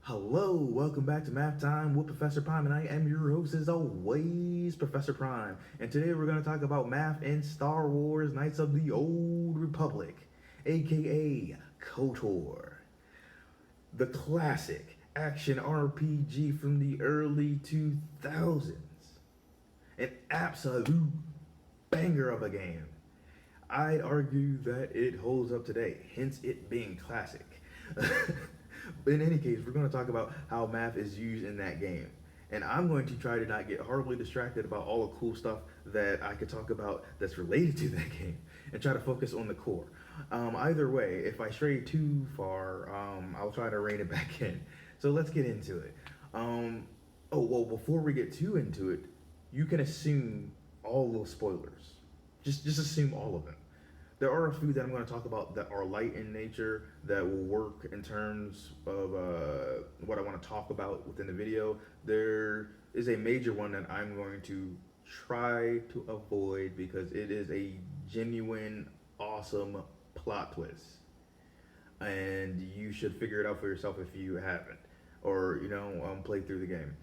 Hello, welcome back to Math Time with Professor Prime, and I am your host as always, Professor Prime. And today we're going to talk about math in Star Wars Knights of the Old Republic, aka KOTOR, the classic action RPG from the early 2000s. An absolute banger of a game. I'd argue that it holds up today, hence it being classic. In any case, we're going to talk about how math is used in that game. And I'm going to try to not get horribly distracted about all the cool stuff that I could talk about that's related to that game and try to focus on the core. Either way, if I stray too far, I'll try to rein it back in. So let's get into it. Before we get too into it, you can assume all those spoilers. Just assume all of them. There are a few that I'm going to talk about that are light in nature that will work in terms of what I want to talk about within the video. There is a major one that I'm going to try to avoid because it is a genuine, awesome plot twist. And you should figure it out for yourself if you haven't, or play through the game.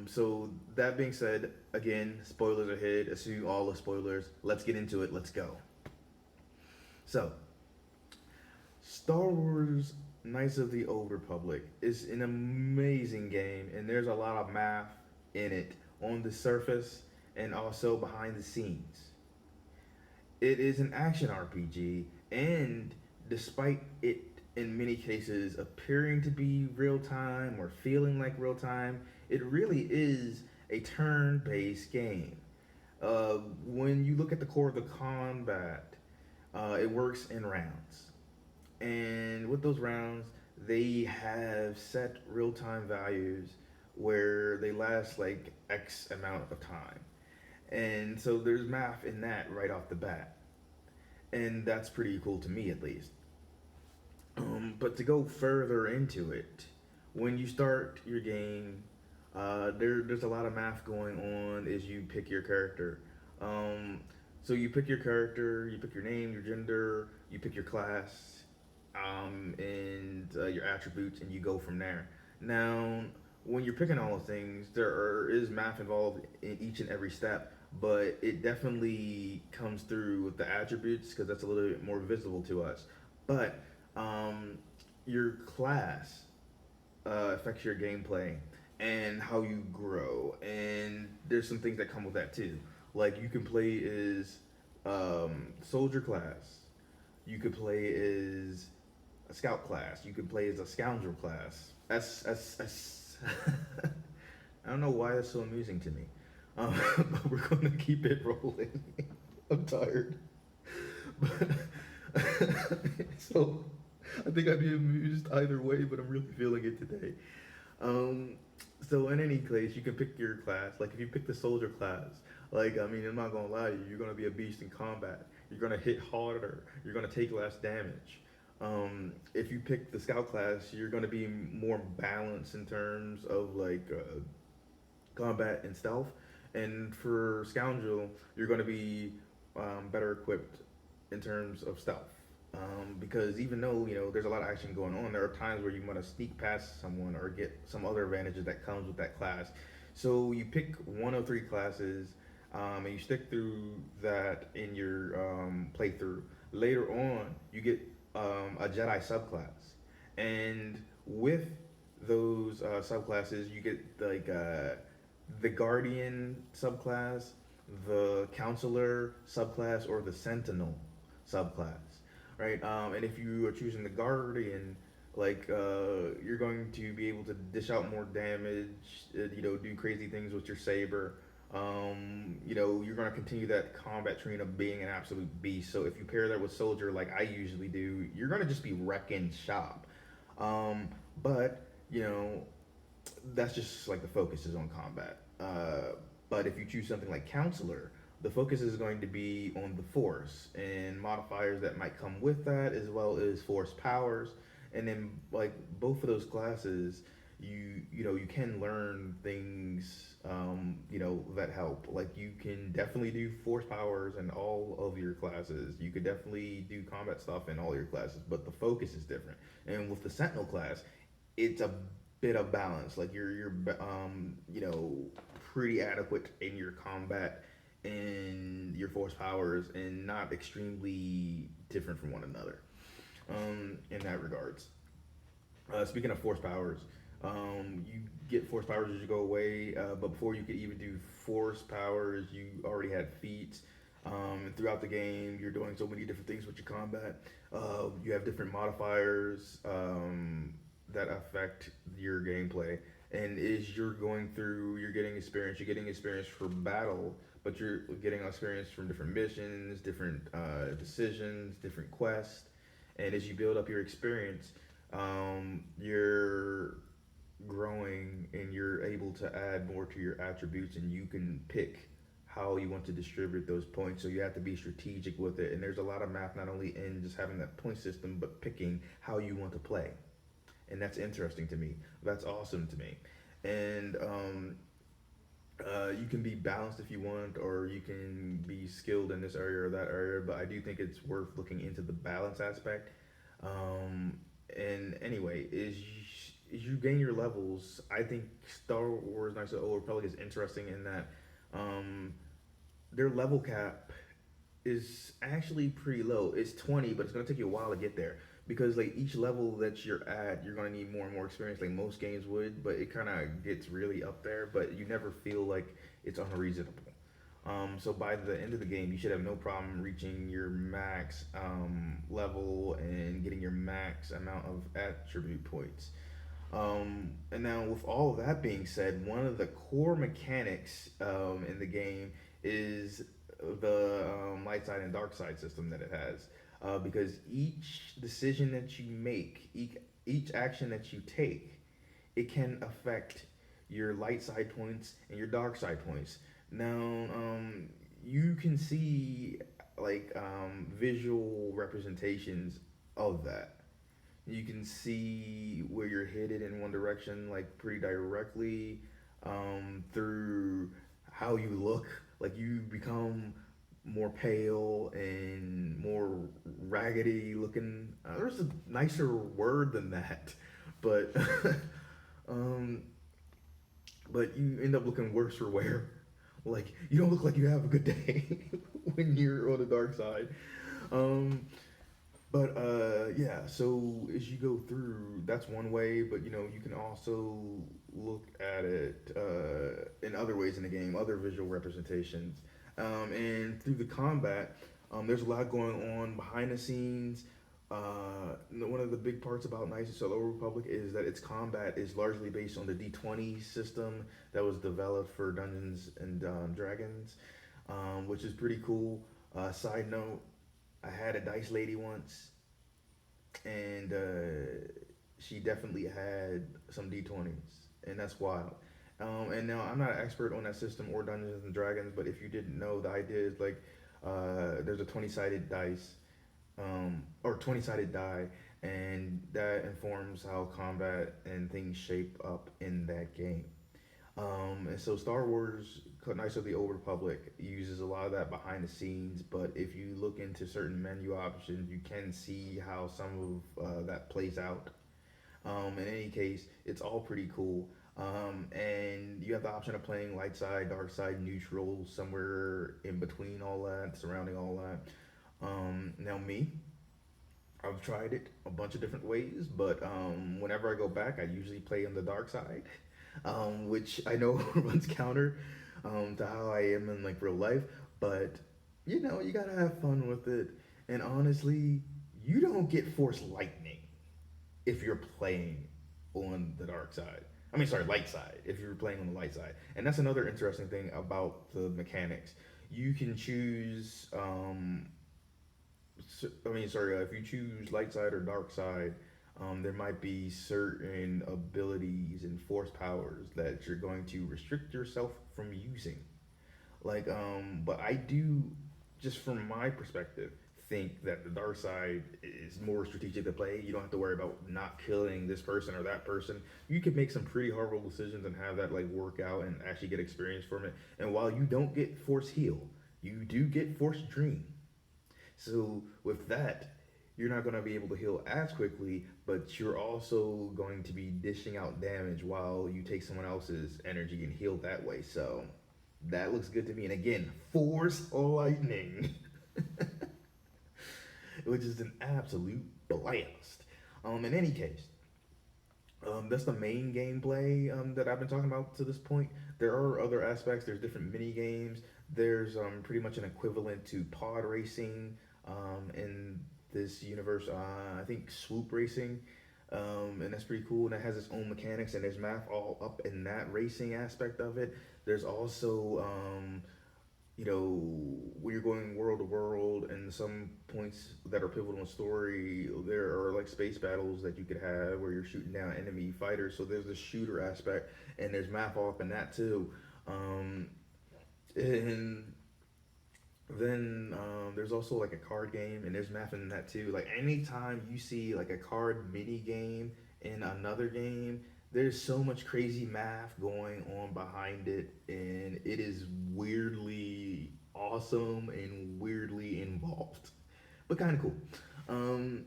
So that being said, again, spoilers ahead. Assume all the spoilers. Let's get into it. Let's go. So, Star Wars Knights of the Old Republic is an amazing game, and there's a lot of math in it on the surface and also behind the scenes. It is an action RPG, and despite it in many cases appearing to be real time or feeling like real time, it really is a turn based game. When you look at the core of the combat, it works in rounds. And with those rounds, they have set real time values where they last like X amount of time. And so there's math in that right off the bat. And that's pretty cool to me at least. But to go further into it, when you start your game, there's a lot of math going on as you pick your character. So you pick your character, you pick your name, your gender, you pick your class, and your attributes, and you go from there. Now, when you're picking all the things, is math involved in each and every step, but it definitely comes through with the attributes because that's a little bit more visible to us. But your class affects your gameplay and how you grow, and there's some things that come with that too. Like you can play as soldier class, you could play as a scout class, you could play as a scoundrel class. I don't know why that's so amusing to me, but we're going to keep it rolling. I'm tired, but so I think I'd be amused either way, but I'm really feeling it today. Um, so in any case, you can pick your class. Like if you pick the soldier class, I'm not gonna lie to you, you're gonna be a beast in combat. You're gonna hit harder. You're gonna take less damage. If you pick the scout class, you're gonna be more balanced in terms of combat and stealth. And for scoundrel, you're gonna be better equipped in terms of stealth. Because even though there's a lot of action going on, there are times where you want to sneak past someone or get some other advantages that comes with that class. So you pick one of three classes, and you stick through that in your playthrough. Later on, you get a Jedi subclass, and with those subclasses, you get the Guardian subclass, the Counselor subclass, or the Sentinel subclass, right? And if you are choosing the Guardian, you're going to be able to dish out more damage, do crazy things with your saber. You're going to continue that combat train of being an absolute beast. So if you pair that with soldier, like I usually do, you're going to just be wrecking shop. But that's just like the focus is on combat. But if you choose something like counselor, the focus is going to be on the force and modifiers that might come with that, as well as force powers. And then like both of those classes, you can learn things that help. Like you can definitely do force powers in all of your classes. You could definitely do combat stuff in all your classes, but the focus is different. And with the sentinel class, it's a bit of balance. Like you know, pretty adequate in your combat and your force powers, and not extremely different from one another. In that regards. Speaking of force powers, you get force powers as you go away, but before you could even do force powers, you already had feats. And throughout the game, you're doing so many different things with your combat. You have different modifiers that affect your gameplay. And as you're going through, you're getting experience. You're getting experience for battle, but you're getting experience from different missions, different decisions, different quests. And as you build up your experience, you're growing and you're able to add more to your attributes, and you can pick how you want to distribute those points. So you have to be strategic with it, and there's a lot of math not only in just having that point system, but picking how you want to play. And that's interesting to me. That's awesome to me. And you can be balanced if you want, or you can be skilled in this area or that area, but I do think it's worth looking into the balance aspect. And anyway, as you gain your levels, I think Star Wars Knights of the Old Republic is interesting in that um, their level cap is actually pretty low. It's 20, but it's gonna take you a while to get there because like each level that you're at, you're gonna need more and more experience, like most games would. But it kind of gets really up there, but you never feel like it's unreasonable. So by the end of the game, you should have no problem reaching your max level and getting your max amount of attribute points. And now, with all of that being said, one of the core mechanics in the game is the light side and dark side system that it has. Because each decision that you make, each action that you take, it can affect your light side points and your dark side points. Now, you can see like visual representations of that. You can see where you're headed in one direction, like pretty directly, through how you look. Like you become more pale and more raggedy looking. There's a nicer word than that, but um, but you end up looking worse for wear. Like you don't look like you have a good day when you're on the dark side. Um, but yeah, so as you go through, that's one way. But you know, you can also look at it in other ways in the game, other visual representations, and through the combat. There's a lot going on behind the scenes. One of the big parts about Knights of the Old Republic is that its combat is largely based on the D20 system that was developed for Dungeons and Dragons, which is pretty cool. Side note, I had a dice lady once, and she definitely had some D20s, and that's wild. And now I'm not an expert on that system or Dungeons and Dragons, but if you didn't know, the idea is like there's a 20 sided dice or 20 sided die, and that informs how combat and things shape up in that game. And so Star Wars Knights of the Old Republic uses a lot of that behind the scenes, but if you look into certain menu options, you can see how some of that plays out. In any case, it's all pretty cool. And you have the option of playing light side, dark side, neutral, somewhere in between all that, surrounding all that. Now, me, I've tried it a bunch of different ways, but whenever I go back, I usually play on the dark side, which I know runs counter to how I am in like real life. But you know, you gotta have fun with it. And honestly, you don't get force lightning if you're playing on the dark side. I mean, sorry, light side. If you're playing on the light side, and that's another interesting thing about the mechanics. You can choose I mean, sorry, if you choose light side or dark side, there might be certain abilities and force powers that you're going to restrict yourself from using. Like, but I do, just from my perspective, think that the dark side is more strategic to play. You don't have to worry about not killing this person or that person. You can make some pretty horrible decisions and have that like work out and actually get experience from it. And while you don't get force heal, you do get force dream. So with that, you're not going to be able to heal as quickly, but you're also going to be dishing out damage while you take someone else's energy and heal that way. So that looks good to me. And again, Force Lightning, which is an absolute blast. In any case, that's the main gameplay that I've been talking about to this point. There are other aspects. There's different mini games. There's pretty much an equivalent to pod racing in this universe. I think swoop racing, and that's pretty cool. And it has its own mechanics, and there's math all up in that racing aspect of it. There's also when you're going world to world, and some points that are pivotal in the story, there are like space battles that you could have where you're shooting down enemy fighters. So there's the shooter aspect, and there's math all up in that too. And then there's also like a card game, and there's math in that too. Like anytime you see like a card mini game in another game, there's so much crazy math going on behind it, and it is weirdly awesome and weirdly involved, but kind of cool. Um,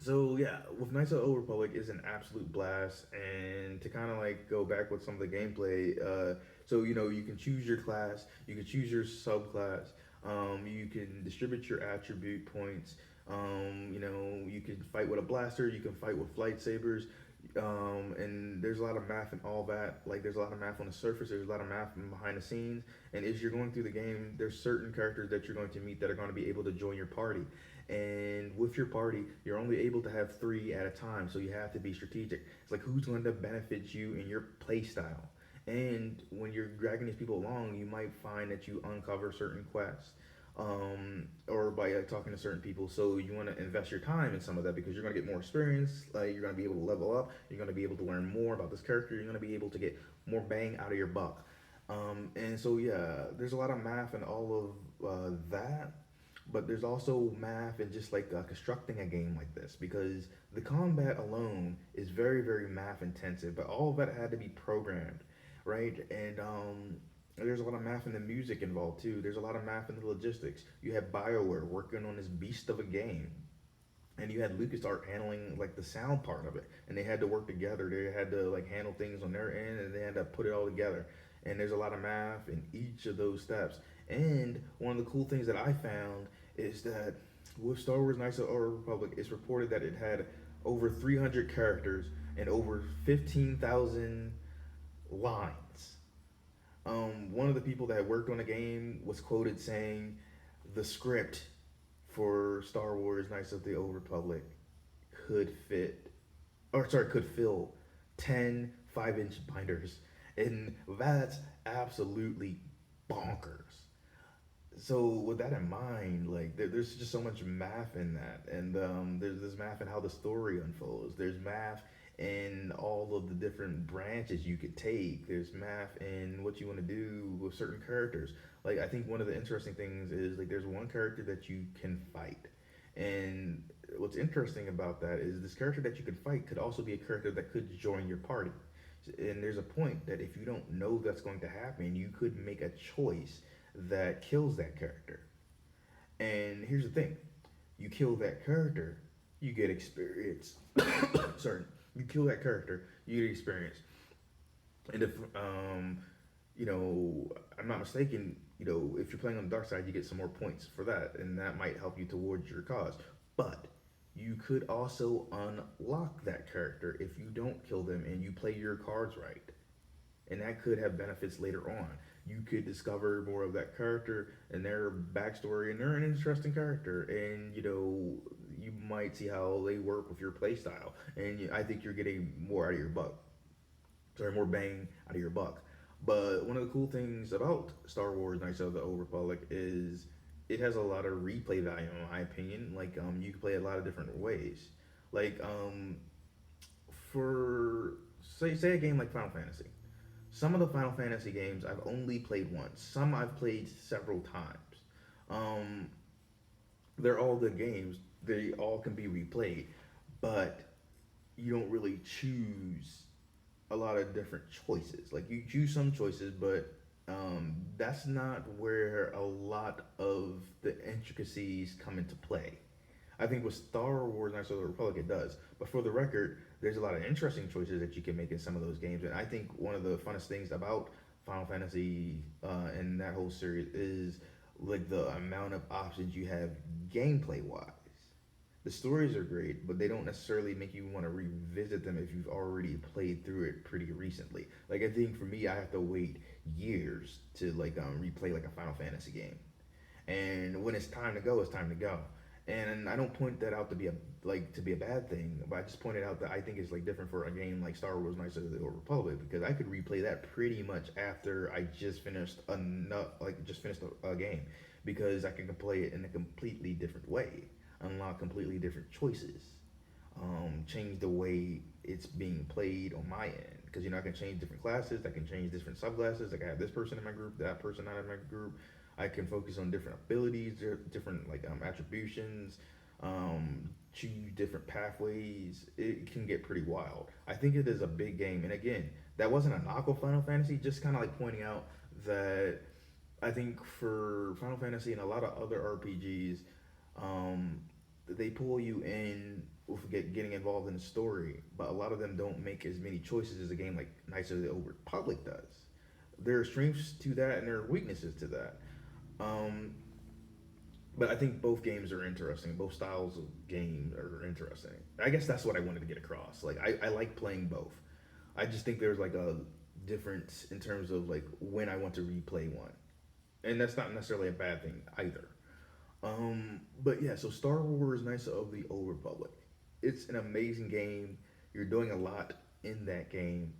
so yeah, with Knights of the Old Republic is an absolute blast, and to kind of like go back with some of the gameplay, so you can choose your class, you can choose your subclass, you can distribute your attribute points, you can fight with a blaster, you can fight with lightsabers, and there's a lot of math and all that. Like there's a lot of math on the surface, there's a lot of math behind the scenes, and as you're going through the game, there's certain characters that you're going to meet that are going to be able to join your party. And with your party, you're only able to have three at a time, so you have to be strategic. It's like who's going to benefit you in your play style. And when you're dragging these people along, you might find that you uncover certain quests, or by talking to certain people. So you want to invest your time in some of that because you're going to get more experience. Like you're going to be able to level up. You're going to be able to learn more about this character. You're going to be able to get more bang out of your buck. And so yeah, there's a lot of math and all of that. But there's also math and just like constructing a game like this because the combat alone is very, very math intensive. But all of that had to be programmed, right? And there's a lot of math in the music involved too. There's a lot of math in the logistics. You have BioWare working on this beast of a game, and you had LucasArts handling like the sound part of it, and they had to work together. They had to like handle things on their end, and they had to put it all together. And there's a lot of math in each of those steps. And one of the cool things that I found is that with Star Wars Knights of the Old Republic, it's reported that it had over 300 characters and over 15,000 lines. One of the people that worked on the game was quoted saying the script for Star Wars Knights of the Old Republic could fit, or sorry, could fill 10 5-inch binders. And that's absolutely bonkers. So with that in mind, like there's just so much math in that, and there's this math in how the story unfolds. There's math in all of the different branches you could take. There's math in what you want to do with certain characters. Like I think one of the interesting things is like there's one character that you can fight, and what's interesting about that is this character that you can fight could also be a character that could join your party. And there's a point that if you don't know that's going to happen, you could make a choice that kills that character. And here's the thing: you kill that character, you get experience. Sorry, you kill that character, you get experience. And if I'm not mistaken, if you're playing on the dark side, you get some more points for that, and that might help you towards your cause. But you could also unlock that character if you don't kill them and you play your cards right, and that could have benefits later on. You could discover more of that character and their backstory, and they're an interesting character, and you might see how they work with your playstyle, and I think you're getting more out of your buck, sorry, more bang out of your buck. But one of the cool things about Star Wars Knights of the Old Republic is it has a lot of replay value, in my opinion. Like you can play a lot of different ways. Like for say a game like Final Fantasy. Some of the Final Fantasy games I've only played once. Some I've played several times. Um, they're all good games. They all can be replayed, but you don't really choose a lot of different choices. Like you choose some choices, but that's not where a lot of the intricacies come into play. I think with Star Wars Knights of the Republic it does. But for the record, there's a lot of interesting choices that you can make in some of those games, and I think one of the funnest things about Final Fantasy and that whole series is like the amount of options you have gameplay wise. The stories are great, but they don't necessarily make you want to revisit them if you've already played through it pretty recently. Like I think for me, I have to wait years to like replay like a Final Fantasy game, and when it's time to go, it's time to go. And I don't point that out to be a like to be a bad thing, but I just pointed out that I think it's like different for a game like Star Wars Knights of the Old Republic because I could replay that pretty much after I just finished a game because I can play it in a completely different way, unlock completely different choices, change the way it's being played on my end because I can change different classes, I can change different subclasses. Like I have this person in my group, that person not in my group. I can focus on different abilities, different like attributions, choose different pathways. It can get pretty wild. I think it is a big game, and again, that wasn't a knock on Final Fantasy. Just kind of like pointing out that I think for Final Fantasy and a lot of other RPGs, um, they pull you in with getting involved in the story, but a lot of them don't make as many choices as a game like Knights of the Old Republic does. There are strengths to that and there are weaknesses to that. Um, but I think both games are interesting. Both styles of game are interesting. I guess that's what I wanted to get across. Like I like playing both. I just think there's like a difference in terms of like when I want to replay one, and that's not necessarily a bad thing either. But yeah, so Star Wars: Knights of the Old Republic. It's an amazing game. You're doing a lot in that game.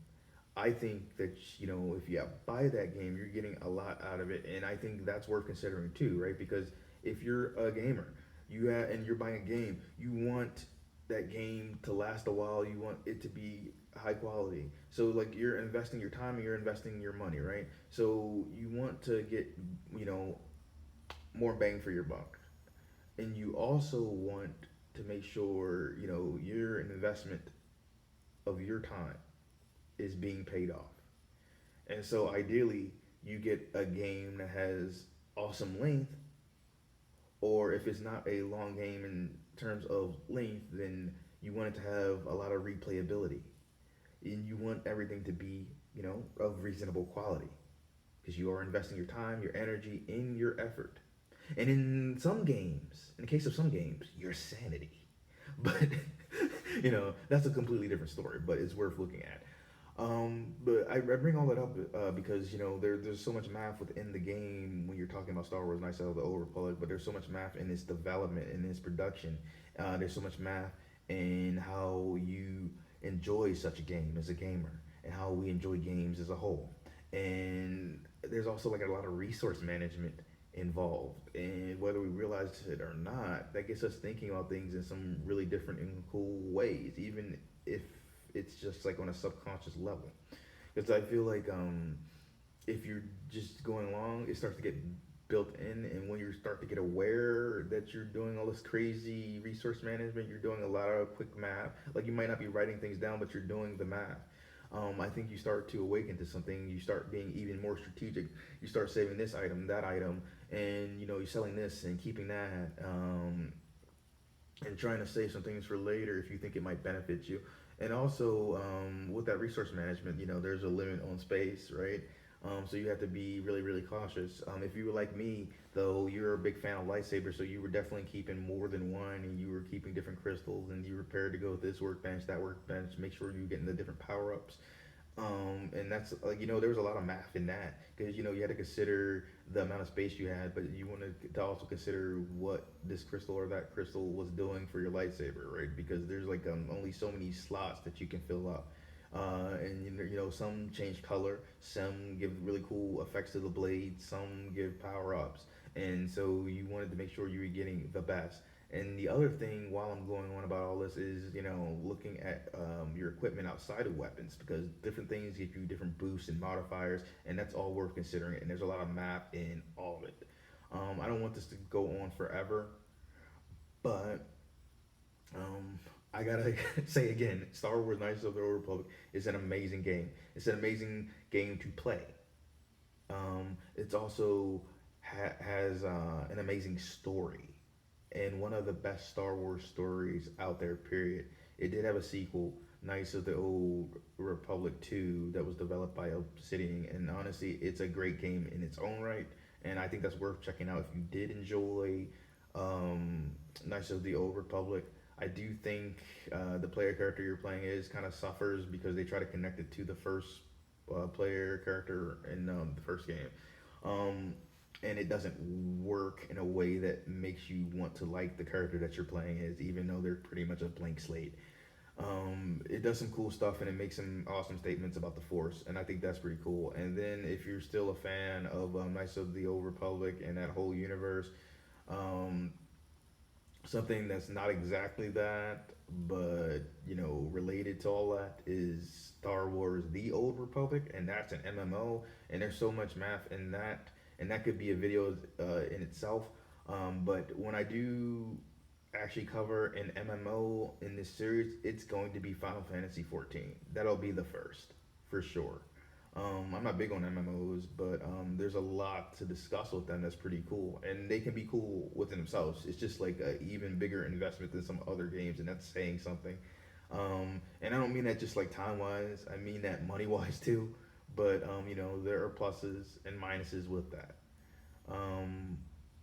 I think that if you buy that game, you're getting a lot out of it, and I think that's worth considering too, right? Because if you're a gamer, and you're buying a game, you want that game to last a while. You want it to be high quality. So like you're investing your time and you're investing your money, right? So you want to get you know more bang for your buck, and you also want to make sure your investment of your time is being paid off. And so ideally, you get a game that has awesome length, or if it's not a long game in terms of length, then you want it to have a lot of replayability. And you want everything to be, of reasonable quality because you are investing your time, your energy, in your effort. And in the case of some games, your sanity. But, that's a completely different story, but it's worth looking at. But I bring all that up because there's so much math within the game when you're talking about Star Wars: Knights of the Old Republic. But there's so much math in its development, in its production. There's so much math in how you enjoy such a game as a gamer, and how we enjoy games as a whole. And there's also like a lot of resource management involved, and whether we realize it or not, that gets us thinking about things in some really different and cool ways, even if it's just like on a subconscious level. Because I feel like if you're just going along, it starts to get built in, and when you start to get aware that you're doing all this crazy resource management, you're doing a lot of quick math. Like you might not be writing things down, but you're doing the math. I think you start to awaken to something. You start being even more strategic. You start saving this item, that item, and you're selling this and keeping that, and trying to save some things for later if you think it might benefit you. And also with that resource management, there's a limit on space, right? So you have to be really, really cautious. If you were like me, though, you're a big fan of lightsabers, so you were definitely keeping more than one, and you were keeping different crystals, and you were prepared to go with this workbench, that workbench, make sure you're getting the different power ups. And that's like there was a lot of math in that because you had to consider the amount of space you had, but you wanted to also consider what this crystal or that crystal was doing for your lightsaber, right? Because there's like only so many slots that you can fill up. And some change color, some give really cool effects to the blade, some give power ups, and so you wanted to make sure you were getting the best. And the other thing, while I'm going on about all this, is looking at your equipment outside of weapons because different things give you different boosts and modifiers, and that's all worth considering. And there's a lot of math in all of it. I don't want this to go on forever, but I gotta say again, Star Wars: Knights of the Old Republic is an amazing game. It's an amazing game to play. It's also has an amazing story, and one of the best Star Wars stories out there, period. It did have a sequel, Knights of the Old Republic 2, that was developed by Obsidian, and honestly, it's a great game in its own right, and I think that's worth checking out if you did enjoy um, Knights of the Old Republic. I do think the player character you're playing is kind of suffers because they try to connect it to the first player character in the first game. Um, and it doesn't work in a way that makes you want to like the character that you're playing as, even though they're pretty much a blank slate. It does some cool stuff and it makes some awesome statements about the Force, and I think that's pretty cool. And then if you're still a fan of Knights of the Old Republic and that whole universe, um, something that's not exactly that, but related to all that is Star Wars: The Old Republic, and that's an MMO, and there's so much math in that, and that could be a video in itself. But when I do actually cover an MMO in this series, it's going to be Final Fantasy 14. That'll be the first, for sure. I'm not big on MMOs, but there's a lot to discuss with them that's pretty cool, and they can be cool within themselves. It's just like an even bigger investment than some other games, and that's saying something. And I don't mean that just like time wise. I mean that money wise too. But there are pluses and minuses with that.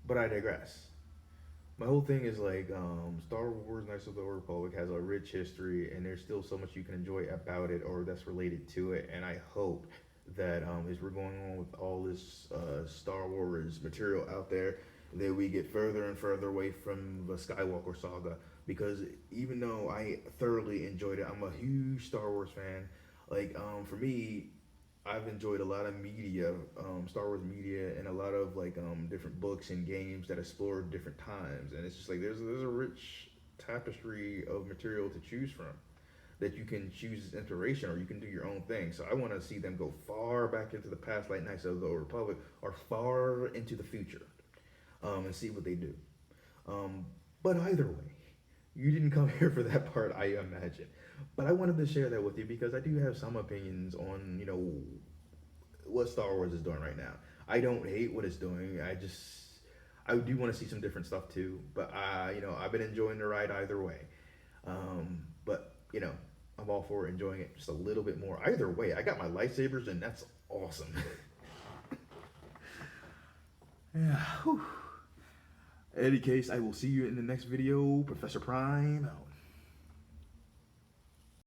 But I digress. My whole thing is like Star Wars: Knights of the Old Republic has a rich history, and there's still so much you can enjoy about it or that's related to it. And I hope that as we're going on with all this Star Wars material out there, that we get further and further away from the Skywalker saga. Because even though I thoroughly enjoyed it, I'm a huge Star Wars fan. Like for me, I've enjoyed a lot of media, Star Wars media, and a lot of like different books and games that explore different times, and it's just like there's a rich tapestry of material to choose from that you can choose as inspiration or you can do your own thing. So I want to see them go far back into the past, like Knights of the Old Republic, or far into the future, and see what they do. Um, but either way, you didn't come here for that part, I imagine. But I wanted to share that with you because I do have some opinions on, what Star Wars is doing right now. I don't hate what it's doing. I do want to see some different stuff too. But I've been enjoying the ride either way. But I'm all for enjoying it just a little bit more. Either way, I got my lightsabers and that's awesome. Yeah. Whew. In any case, I will see you in the next video. Professor Prime out.